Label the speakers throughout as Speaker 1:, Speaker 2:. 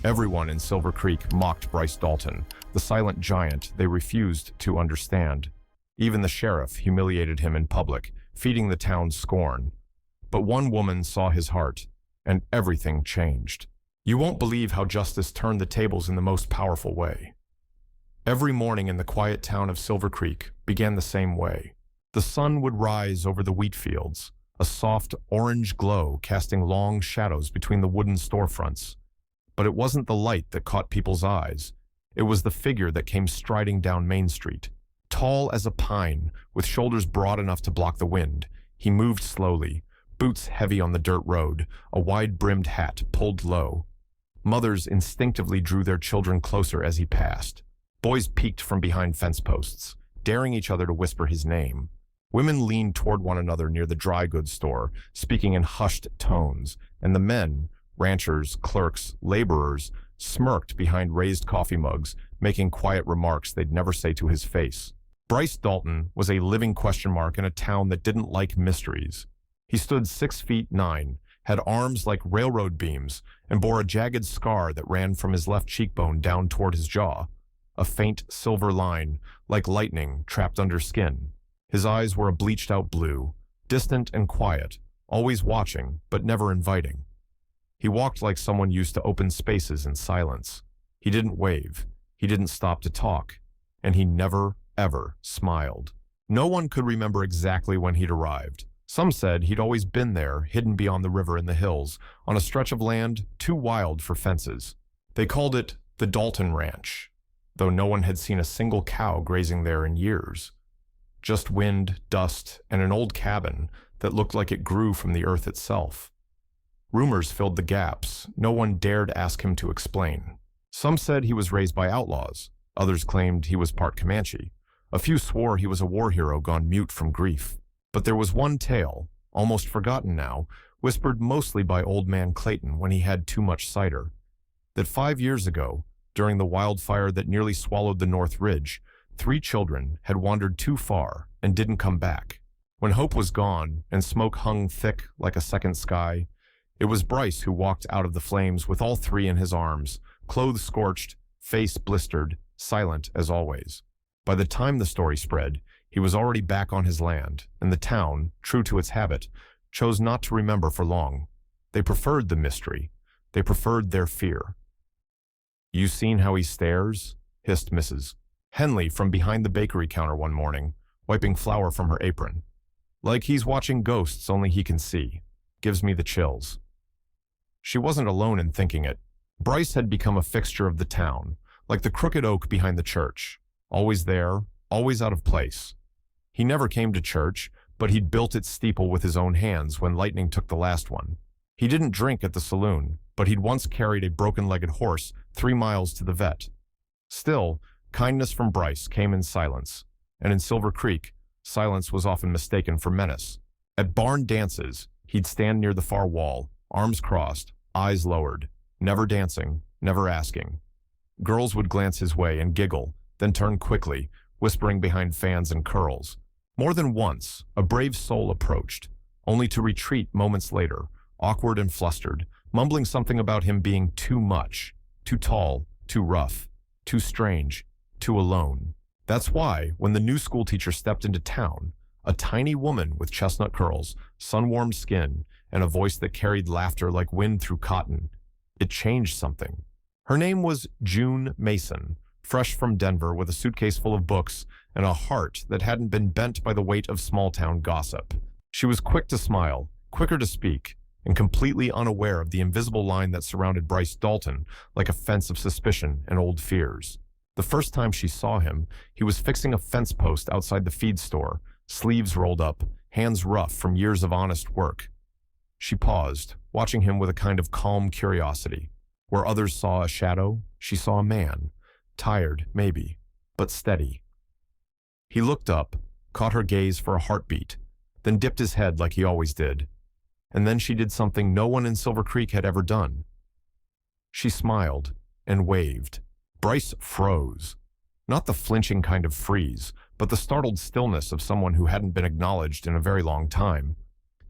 Speaker 1: Everyone in Silver Creek mocked Bryce Dalton, the silent giant they refused to understand. Even the sheriff humiliated him in public, feeding the town scorn. But one woman saw his heart, and everything changed. You won't believe how justice turned the tables in the most powerful way. Every morning in the quiet town of Silver Creek began the same way. The sun would rise over the wheat fields, a soft orange glow casting long shadows between the wooden storefronts. But it wasn't the light that caught people's eyes. It was the figure that came striding down Main Street. Tall as a pine, with shoulders broad enough to block the wind, he moved slowly, boots heavy on the dirt road, a wide-brimmed hat pulled low. Mothers instinctively drew their children closer as he passed. Boys peeked from behind fence posts, daring each other to whisper his name. Women leaned toward one another near the dry goods store, speaking in hushed tones, and the men, ranchers, clerks, laborers, smirked behind raised coffee mugs, making quiet remarks they'd never say to his face. Bryce Dalton was a living question mark in a town that didn't like mysteries. He stood 6'9", had arms like railroad beams, and bore a jagged scar that ran from his left cheekbone down toward his jaw. A faint silver line, like lightning, trapped under skin. His eyes were a bleached-out blue, distant and quiet, always watching, but never inviting. He walked like someone used to open spaces in silence. He didn't wave, he didn't stop to talk, and he never, ever smiled. No one could remember exactly when he'd arrived. Some said he'd always been there, hidden beyond the river in the hills, on a stretch of land too wild for fences. They called it the Dalton Ranch, though no one had seen a single cow grazing there in years. Just wind, dust, and an old cabin that looked like it grew from the earth itself. Rumors filled the gaps. No one dared ask him to explain. Some said he was raised by outlaws. Others claimed he was part Comanche. A few swore he was a war hero gone mute from grief. But there was one tale, almost forgotten now, whispered mostly by old man Clayton when he had too much cider, that 5 years ago, during the wildfire that nearly swallowed the North Ridge, 3 children had wandered too far and didn't come back. When hope was gone and smoke hung thick like a second sky, it was Bryce who walked out of the flames with all 3 in his arms, clothes scorched, face blistered, silent as always. By the time the story spread, he was already back on his land, and the town, true to its habit, chose not to remember for long. They preferred the mystery. They preferred their fear. "You seen how he stares?" hissed Mrs. Henley from behind the bakery counter one morning, wiping flour from her apron. "Like he's watching ghosts only he can see. Gives me the chills." She wasn't alone in thinking it. Bryce had become a fixture of the town, like the crooked oak behind the church. Always there, always out of place. He never came to church, but he'd built its steeple with his own hands when lightning took the last one. He didn't drink at the saloon, but he'd once carried a broken-legged horse 3 miles to the vet. Still, kindness from Bryce came in silence, and in Silver Creek, silence was often mistaken for menace. At barn dances, he'd stand near the far wall, arms crossed, eyes lowered, never dancing, never asking. Girls would glance his way and giggle, then turn quickly, whispering behind fans and curls. More than once, a brave soul approached, only to retreat moments later, awkward and flustered, mumbling something about him being too much, too tall, too rough, too strange, too alone. That's why, when the new schoolteacher stepped into town, a tiny woman with chestnut curls, sun-warmed skin, and a voice that carried laughter like wind through cotton, it changed something. Her name was June Mason, fresh from Denver with a suitcase full of books and a heart that hadn't been bent by the weight of small-town gossip. She was quick to smile, quicker to speak, and completely unaware of the invisible line that surrounded Bryce Dalton like a fence of suspicion and old fears. The first time she saw him, he was fixing a fence post outside the feed store, sleeves rolled up, hands rough from years of honest work. She paused, watching him with a kind of calm curiosity. Where others saw a shadow, she saw a man. Tired, maybe, but steady. He looked up, caught her gaze for a heartbeat, then dipped his head like he always did. And then she did something no one in Silver Creek had ever done. She smiled and waved. Bryce froze. Not the flinching kind of freeze, but the startled stillness of someone who hadn't been acknowledged in a very long time.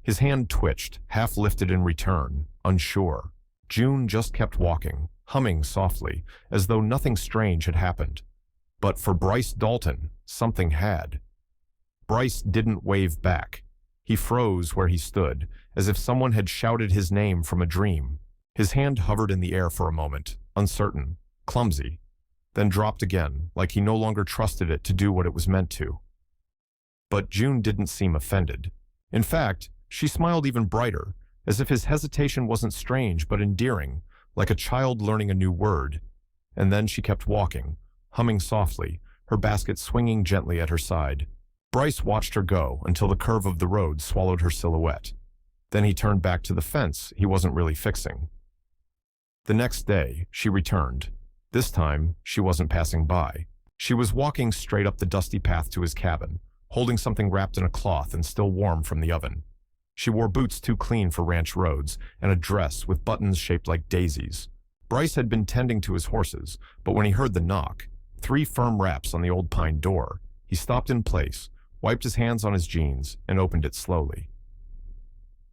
Speaker 1: His hand twitched, half lifted in return, unsure. June just kept walking, humming softly, as though nothing strange had happened. But for Bryce Dalton, something had. Bryce didn't wave back. He froze where he stood, as if someone had shouted his name from a dream. His hand hovered in the air for a moment, uncertain, clumsy, then dropped again, like he no longer trusted it to do what it was meant to. But June didn't seem offended. In fact, she smiled even brighter, as if his hesitation wasn't strange but endearing, like a child learning a new word. And then she kept walking, humming softly, her basket swinging gently at her side. Bryce watched her go until the curve of the road swallowed her silhouette. Then he turned back to the fence he wasn't really fixing. The next day, she returned. This time, she wasn't passing by. She was walking straight up the dusty path to his cabin, holding something wrapped in a cloth and still warm from the oven. She wore boots too clean for ranch roads and a dress with buttons shaped like daisies. Bryce had been tending to his horses, but when he heard the knock, 3 firm raps on the old pine door, he stopped in place, wiped his hands on his jeans, and opened it slowly.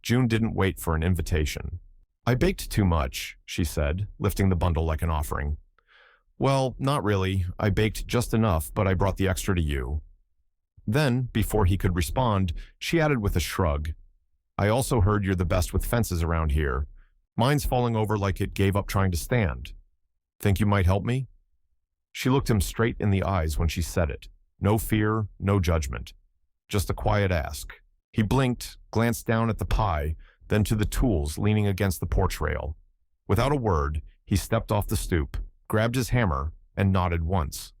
Speaker 1: June didn't wait for an invitation. "I baked too much," she said, lifting the bundle like an offering. "Well, not really. I baked just enough, but I brought the extra to you." Then, before he could respond, she added with a shrug, "I also heard you're the best with fences around here. Mine's falling over like it gave up trying to stand. Think you might help me?" She looked him straight in the eyes when she said it. No fear, no judgment. Just a quiet ask. He blinked, glanced down at the pie, then to the tools leaning against the porch rail. Without a word, he stepped off the stoop, grabbed his hammer, and nodded once.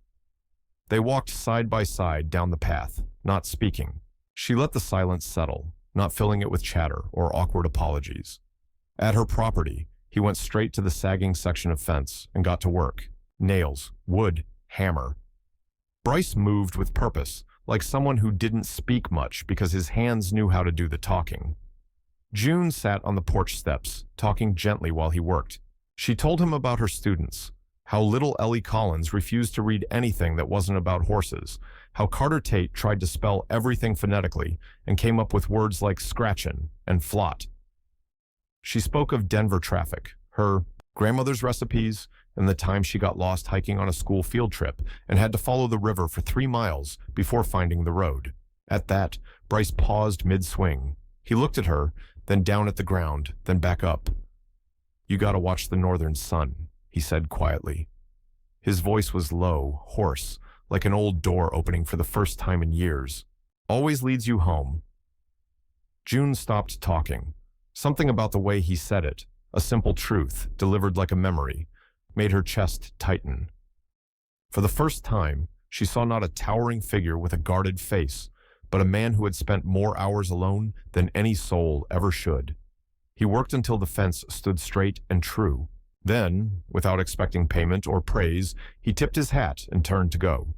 Speaker 1: They walked side by side down the path, not speaking. She let the silence settle, not filling it with chatter or awkward apologies. At her property, he went straight to the sagging section of fence and got to work. Nails, wood, hammer. Bryce moved with purpose, like someone who didn't speak much because his hands knew how to do the talking. June sat on the porch steps, talking gently while he worked. She told him about her students, how little Ellie Collins refused to read anything that wasn't about horses, how Carter Tate tried to spell everything phonetically and came up with words like scratchin' and flot. She spoke of Denver traffic, her grandmother's recipes, and the time she got lost hiking on a school field trip and had to follow the river for 3 miles before finding the road. At that, Bryce paused mid-swing. He looked at her, then down at the ground, then back up. "You gotta watch the northern sun," he said quietly. His voice was low, hoarse, like an old door opening for the first time in years. "Always leads you home." June stopped talking. Something about the way he said it, a simple truth, delivered like a memory, made her chest tighten. For the first time, she saw not a towering figure with a guarded face, but a man who had spent more hours alone than any soul ever should. He worked until the fence stood straight and true. Then, without expecting payment or praise, he tipped his hat and turned to go.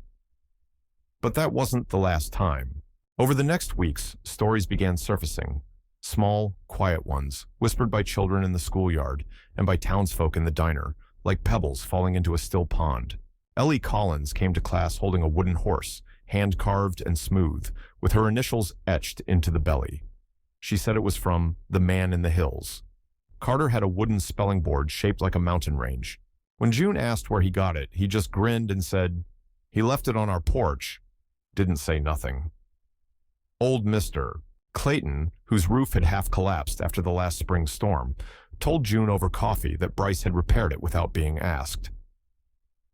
Speaker 1: But that wasn't the last time. Over the next weeks, stories began surfacing. Small, quiet ones, whispered by children in the schoolyard and by townsfolk in the diner, like pebbles falling into a still pond. Ellie Collins came to class holding a wooden horse, hand-carved and smooth, with her initials etched into the belly. She said it was from The Man in the Hills. Carter had a wooden spelling board shaped like a mountain range. When June asked where he got it, he just grinned and said, "He left it on our porch." Didn't say nothing. Old Mr. Clayton, whose roof had half collapsed after the last spring storm, told June over coffee that Bryce had repaired it without being asked.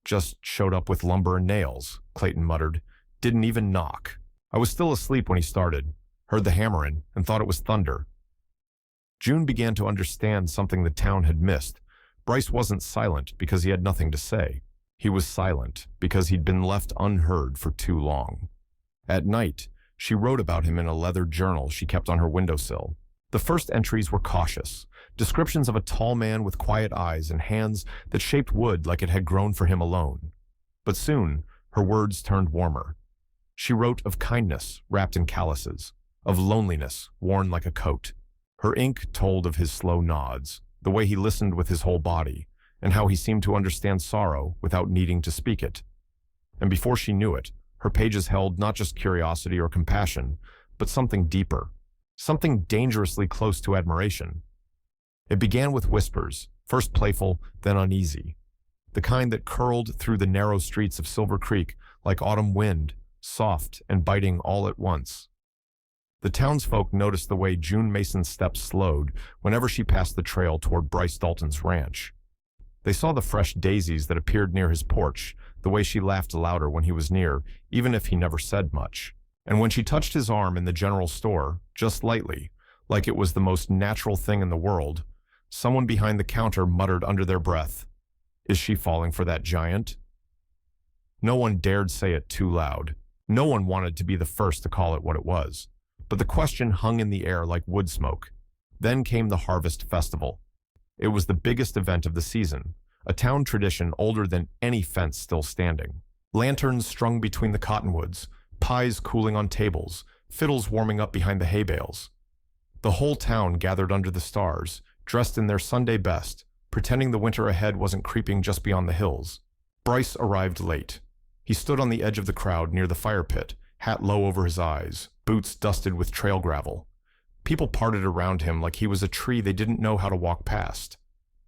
Speaker 1: "Just showed up with lumber and nails," Clayton muttered. "Didn't even knock. I was still asleep when he started, heard the hammering, and thought it was thunder." June began to understand something the town had missed. Bryce wasn't silent because he had nothing to say. He was silent because he'd been left unheard for too long. At night, she wrote about him in a leather journal she kept on her windowsill. The first entries were cautious, descriptions of a tall man with quiet eyes and hands that shaped wood like it had grown for him alone. But soon, her words turned warmer. She wrote of kindness wrapped in calluses, of loneliness worn like a coat. Her ink told of his slow nods, the way he listened with his whole body, and how he seemed to understand sorrow without needing to speak it. And before she knew it, her pages held not just curiosity or compassion, but something deeper, something dangerously close to admiration. It began with whispers, first playful, then uneasy. The kind that curled through the narrow streets of Silver Creek like autumn wind, soft and biting all at once. The townsfolk noticed the way June Mason's steps slowed whenever she passed the trail toward Bryce Dalton's ranch. They saw the fresh daisies that appeared near his porch, the way she laughed louder when he was near, even if he never said much. And when she touched his arm in the general store, just lightly, like it was the most natural thing in the world, someone behind the counter muttered under their breath, "Is she falling for that giant?" No one dared say it too loud. No one wanted to be the first to call it what it was. But the question hung in the air like wood smoke. Then came the Harvest Festival. It was the biggest event of the season, a town tradition older than any fence still standing. Lanterns strung between the cottonwoods, pies cooling on tables, fiddles warming up behind the hay bales. The whole town gathered under the stars, dressed in their Sunday best, pretending the winter ahead wasn't creeping just beyond the hills. Bryce arrived late. He stood on the edge of the crowd near the fire pit, hat low over his eyes, boots dusted with trail gravel. People parted around him like he was a tree they didn't know how to walk past.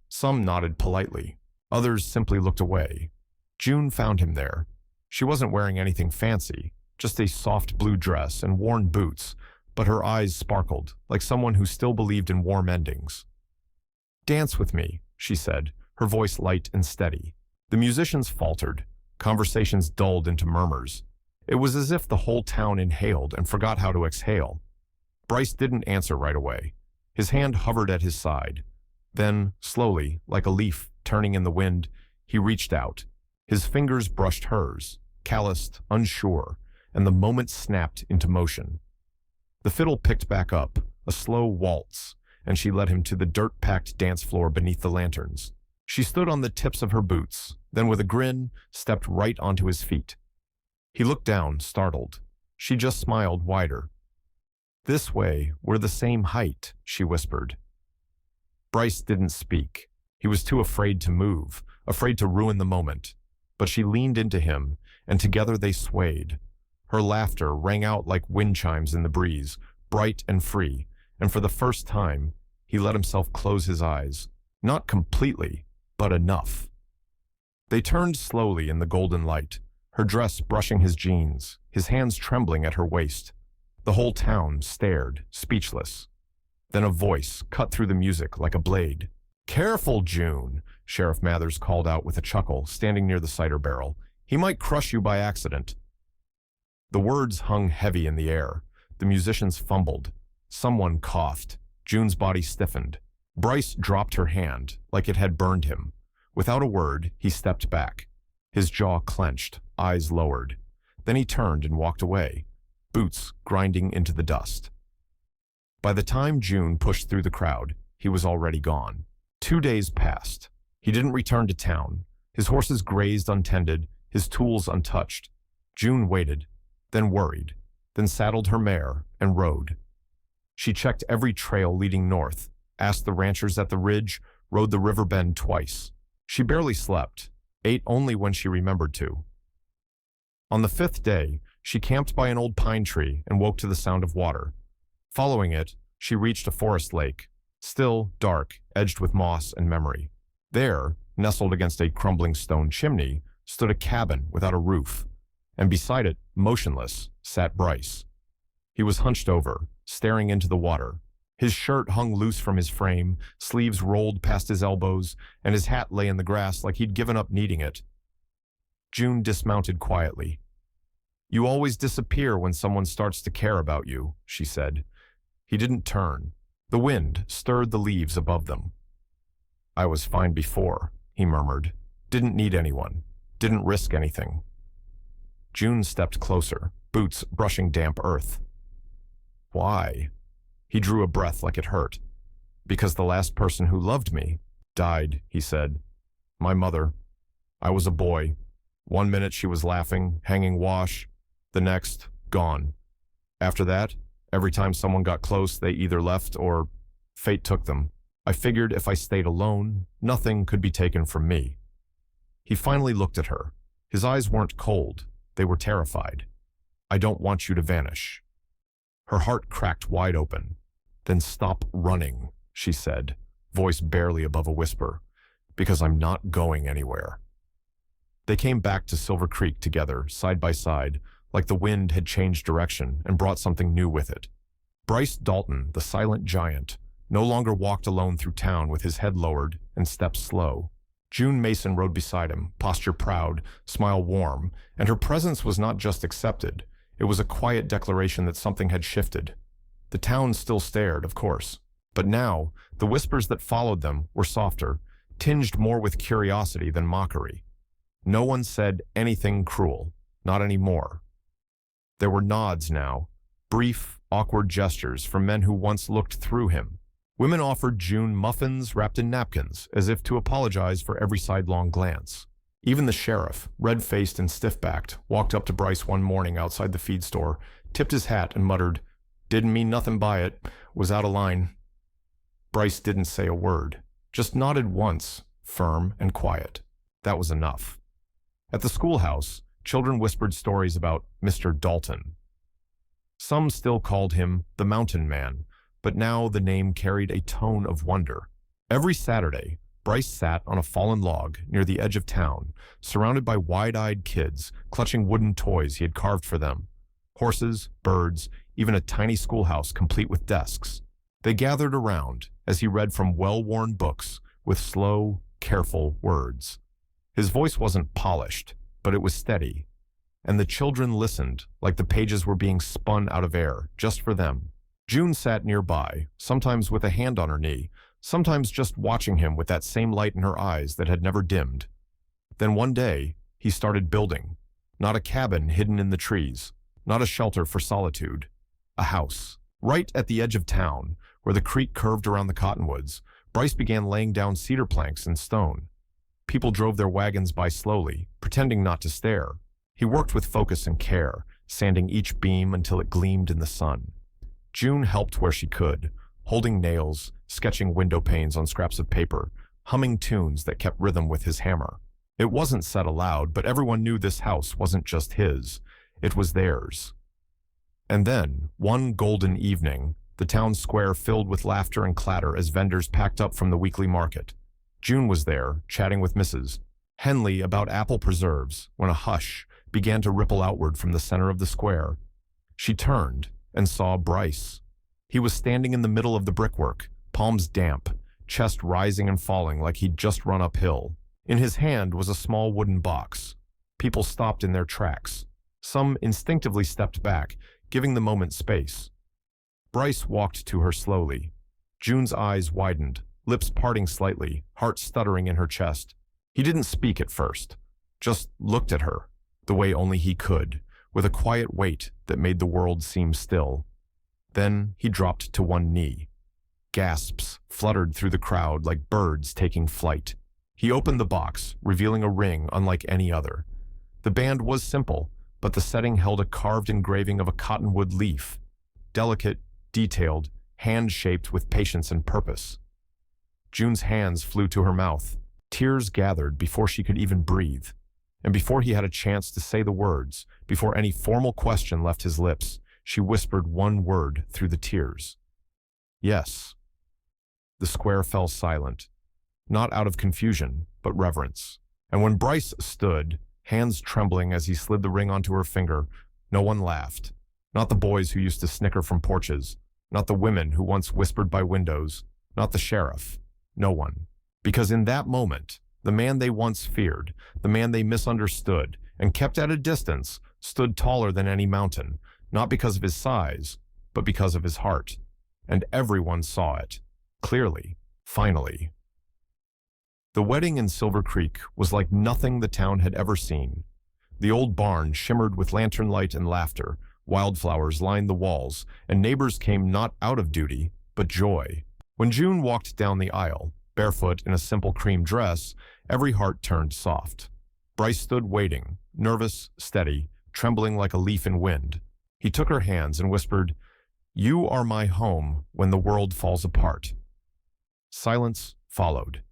Speaker 1: Some nodded politely. Others simply looked away. June found him there. She wasn't wearing anything fancy, just a soft blue dress and worn boots, but her eyes sparkled, like someone who still believed in warm endings. "Dance with me," she said, her voice light and steady. The musicians faltered. Conversations dulled into murmurs. It was as if the whole town inhaled and forgot how to exhale. Bryce didn't answer right away. His hand hovered at his side. Then, slowly, like a leaf turning in the wind, he reached out. His fingers brushed hers, calloused, unsure, and the moment snapped into motion. The fiddle picked back up, a slow waltz, and she led him to the dirt-packed dance floor beneath the lanterns. She stood on the tips of her boots, then with a grin, stepped right onto his feet. He looked down, startled. She just smiled wider. "This way, we're the same height," she whispered. Bryce didn't speak. He was too afraid to move, afraid to ruin the moment. But she leaned into him, and together they swayed. Her laughter rang out like wind chimes in the breeze, bright and free, and for the first time, he let himself close his eyes. Not completely, but enough. They turned slowly in the golden light, her dress brushing his jeans, his hands trembling at her waist. The whole town stared, speechless. Then a voice cut through the music like a blade. "Careful, June," Sheriff Mathers called out with a chuckle, standing near the cider barrel. "He might crush you by accident." The words hung heavy in the air. The musicians fumbled. Someone coughed. June's body stiffened. Bryce dropped her hand, like it had burned him. Without a word, he stepped back. His jaw clenched, eyes lowered. Then he turned and walked away, boots grinding into the dust. By the time June pushed through the crowd, he was already gone. 2 days passed. He didn't return to town. His horses grazed untended, his tools untouched. June waited, then worried, then saddled her mare and rode. She checked every trail leading north, asked the ranchers at the ridge, rode the river bend twice. She barely slept, ate only when she remembered to. On the 5th day, she camped by an old pine tree and woke to the sound of water. Following it, she reached a forest lake, still dark, edged with moss and memory. There, nestled against a crumbling stone chimney, stood a cabin without a roof, and beside it, motionless, sat Bryce. He was hunched over, staring into the water. His shirt hung loose from his frame, sleeves rolled past his elbows, and his hat lay in the grass like he'd given up needing it. June dismounted quietly. "You always disappear when someone starts to care about you," she said. He didn't turn. The wind stirred the leaves above them. "I was fine before," he murmured. "Didn't need anyone. Didn't risk anything." June stepped closer, boots brushing damp earth. "Why?" He drew a breath like it hurt. "Because the last person who loved me died," he said. "My mother. I was a boy. 1 minute she was laughing, hanging wash. The next, gone. After that, every time someone got close, they either left or fate took them. I figured if I stayed alone, nothing could be taken from me." He finally looked at her. His eyes weren't cold. They were terrified. "I don't want you to vanish." Her heart cracked wide open. "Then stop running," she said, voice barely above a whisper. Because I'm not going anywhere." They came back to Silver Creek together, side by side, like the wind had changed direction and brought something new with it. Bryce Dalton, the silent giant, no longer walked alone through town with his head lowered and steps slow. June Mason rode beside him, posture proud, smile warm, and her presence was not just accepted, it was a quiet declaration that something had shifted. The town still stared, of course, but now the whispers that followed them were softer, tinged more with curiosity than mockery. No one said anything cruel, not anymore. There were nods now, brief, awkward gestures from men who once looked through him. Women offered June muffins wrapped in napkins, as if to apologize for every sidelong glance. Even the sheriff, red-faced and stiff-backed, walked up to Bryce one morning outside the feed store, tipped his hat and muttered, "Didn't mean nothing by it, was out of line." Bryce didn't say a word, just nodded once, firm and quiet. That was enough. At the schoolhouse, children whispered stories about Mr. Dalton. Some still called him the Mountain Man, but now the name carried a tone of wonder. Every Saturday, Bryce sat on a fallen log near the edge of town, surrounded by wide-eyed kids clutching wooden toys he had carved for them. Horses, birds, even a tiny schoolhouse complete with desks. They gathered around as he read from well-worn books with slow, careful words. His voice wasn't polished, but it was steady, and the children listened like the pages were being spun out of air just for them. June sat nearby, sometimes with a hand on her knee, sometimes just watching him with that same light in her eyes that had never dimmed. Then one day, he started building. Not a cabin hidden in the trees, not a shelter for solitude. A house. Right at the edge of town, where the creek curved around the cottonwoods, Bryce began laying down cedar planks and stone. People drove their wagons by slowly, pretending not to stare. He worked with focus and care, sanding each beam until it gleamed in the sun. June helped where she could, holding nails, sketching window panes on scraps of paper, humming tunes that kept rhythm with his hammer. It wasn't said aloud, but everyone knew this house wasn't just his. It was theirs. And then, one golden evening, the town square filled with laughter and clatter as vendors packed up from the weekly market. June was there, chatting with Mrs. Henley about apple preserves, when a hush began to ripple outward from the center of the square. She turned and saw Bryce. He was standing in the middle of the brickwork, palms damp, chest rising and falling like he'd just run uphill. In his hand was a small wooden box. People stopped in their tracks. Some instinctively stepped back, giving the moment space. Bryce walked to her slowly. June's eyes widened, lips parting slightly, heart stuttering in her chest. He didn't speak at first, just looked at her, the way only he could, with a quiet weight that made the world seem still. Then he dropped to one knee. Gasps fluttered through the crowd like birds taking flight. He opened the box, revealing a ring unlike any other. The band was simple, but the setting held a carved engraving of a cottonwood leaf. Delicate, detailed, hand-shaped with patience and purpose. June's hands flew to her mouth. Tears gathered before she could even breathe. And before he had a chance to say the words, before any formal question left his lips, she whispered one word through the tears. "Yes." The square fell silent, not out of confusion, but reverence. And when Bryce stood, hands trembling as he slid the ring onto her finger, no one laughed. Not the boys who used to snicker from porches, not the women who once whispered by windows, not the sheriff. No one. Because in that moment, the man they once feared, the man they misunderstood and kept at a distance, stood taller than any mountain, not because of his size, but because of his heart. And everyone saw it, clearly, finally. The wedding in Silver Creek was like nothing the town had ever seen. The old barn shimmered with lantern light and laughter, wildflowers lined the walls, and neighbors came not out of duty, but joy. When June walked down the aisle, barefoot in a simple cream dress, every heart turned soft. Bryce stood waiting, nervous, steady, trembling like a leaf in wind. He took her hands and whispered, "You are my home when the world falls apart." Silence followed.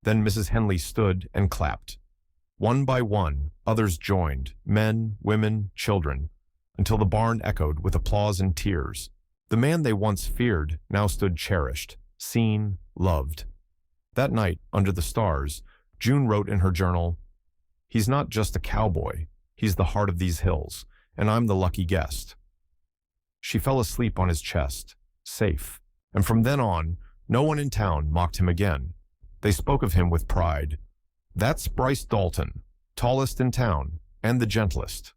Speaker 1: Then Mrs. Henley stood and clapped. One by one, others joined, men, women, children, until the barn echoed with applause and tears. The man they once feared now stood cherished, seen, loved. That night, under the stars, June wrote in her journal, "He's not just a cowboy, he's the heart of these hills, and I'm the lucky guest." She fell asleep on his chest, safe, and from then on, no one in town mocked him again. They spoke of him with pride. "That's Bryce Dalton, tallest in town, and the gentlest."